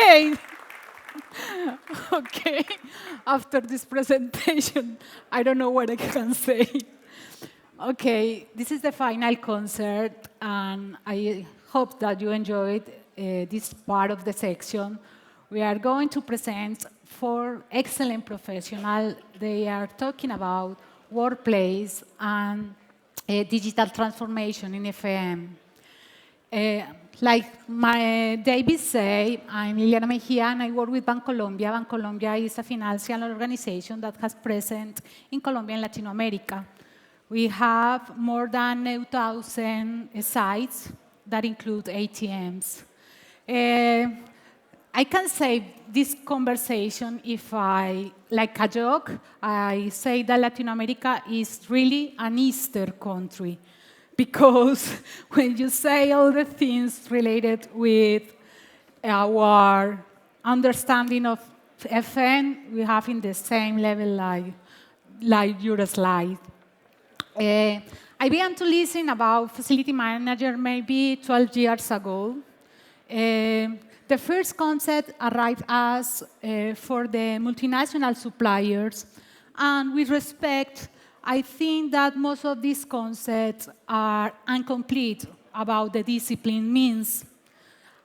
Okay. Okay. After this presentation, I don't know what I can say. Okay, this is the final concert, and I hope that you enjoyed this part of the section. We are going to present four excellent professionals. They are talking about workplace and digital transformation in FM. Like David said, I'm Lilyana Mejía, and I work with Bancolombia. Bancolombia is a financial organization that has presence in Colombia and Latin America. We have more than 2,000 sites that include ATMs. I can say this conversation if I, like a joke, I say that Latin America is really an Easter country. Because when you say all the things related with our understanding of FN, we have in the same level like your slide. I began to listen about facility manager maybe 12 years ago. The first concept arrived us for the multinational suppliers, and with respect, I think that most of these concepts are incomplete about the discipline means.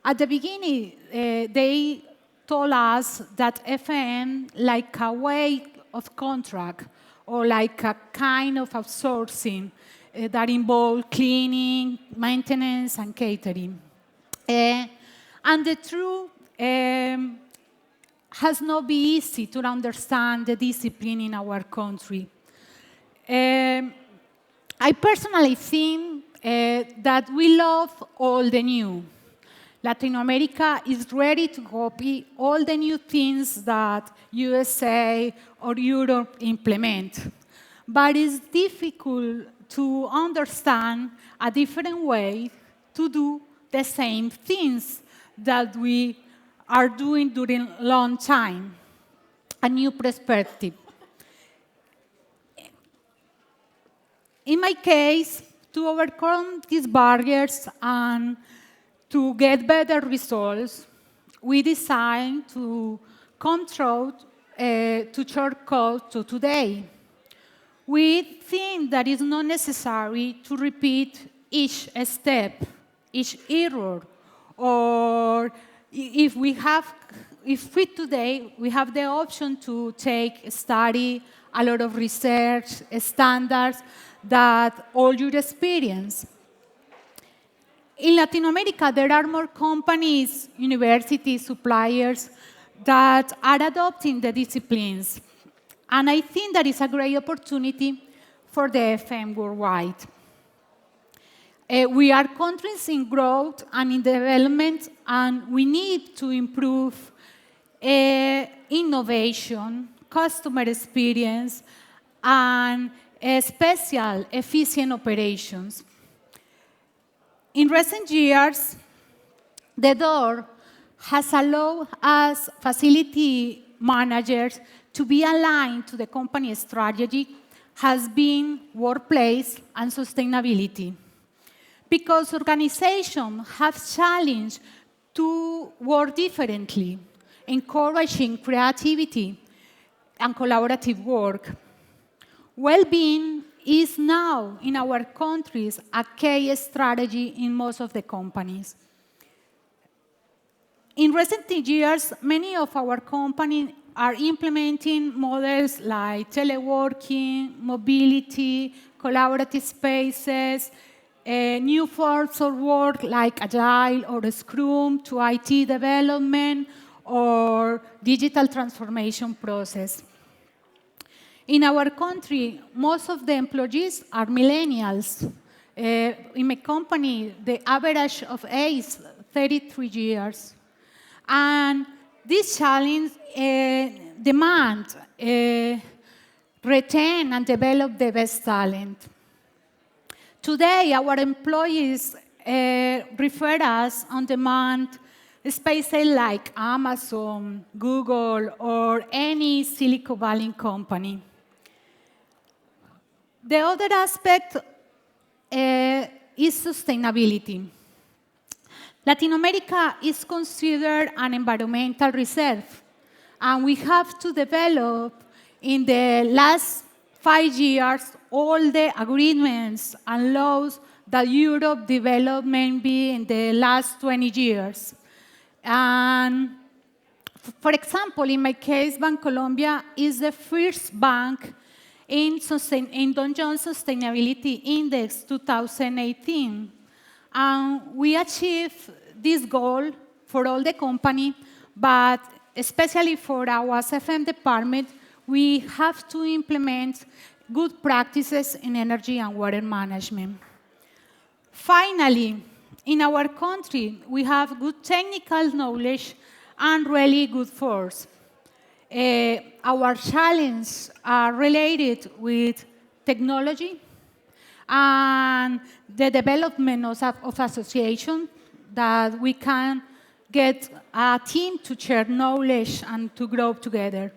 At the beginning, they told us that FM, like a way of contract, or like a kind of outsourcing that involved cleaning, maintenance, and catering. And the truth has not been easy to understand the discipline in our country. I personally think that we love all the new. Latin America is ready to copy all the new things that USA or Europe implement. But it's difficult to understand a different way to do the same things that we are doing during a long time. A new perspective. In my case, to overcome these barriers and to get better results, we decided to control to shortcut to today. We think that it's not necessary to repeat each step, each error, or if we today we have the option to study a lot of research standards that all your experience. In Latin America, there are more companies, universities, suppliers that are adopting the disciplines. And I think that is a great opportunity for the FM worldwide. We are countries in growth and in development, and we need to improve innovation, customer experience, and special efficient operations. In recent years, the door has allowed us facility managers to be aligned to the company strategy has been workplace and sustainability. Because organizations have challenged to work differently, encouraging creativity and collaborative work. Well-being is now, in our countries, a key strategy in most of the companies. In recent years, many of our companies are implementing models like teleworking, mobility, collaborative spaces, new forms of work like Agile or Scrum to IT development or digital transformation process. In our country, most of the employees are millennials. In my company, the average of age is 33 years. And this challenge demands retain and develop the best talent. Today, our employees refer us on demand spaces like Amazon, Google, or any Silicon Valley company. The other aspect is sustainability. Latin America is considered an environmental reserve, and we have to develop in the last 5 years all the agreements and laws that Europe developed maybe in the last 20 years. And for example, in my case, Bancolombia is the first bank in Dow Jones Sustainability Index 2018. And we achieved this goal for all the company, but especially for our FM department, we have to implement good practices in energy and water management. Finally, in our country, we have good technical knowledge and really good force. Our challenges are related with technology and the development of association that we can get a team to share knowledge and to grow together.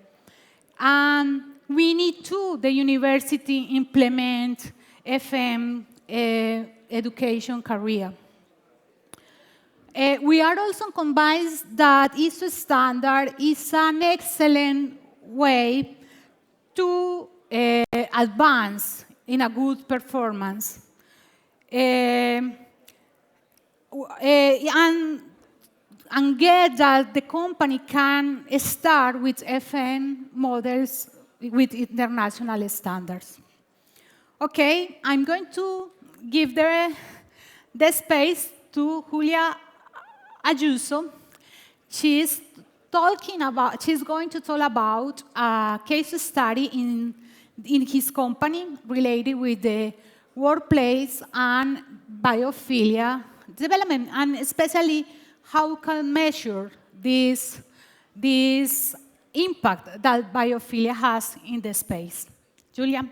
And we need to, the university, implement FM education career. We are also convinced that ISO standard is an excellent way to advance in a good performance. And get that the company can start with FM models with international standards. Okay, I'm going to give the space to Julia Ayuso. She's going to talk about a case study in his company related with the workplace and biophilia development, and especially how can measure this impact that biophilia has in the space. Julia.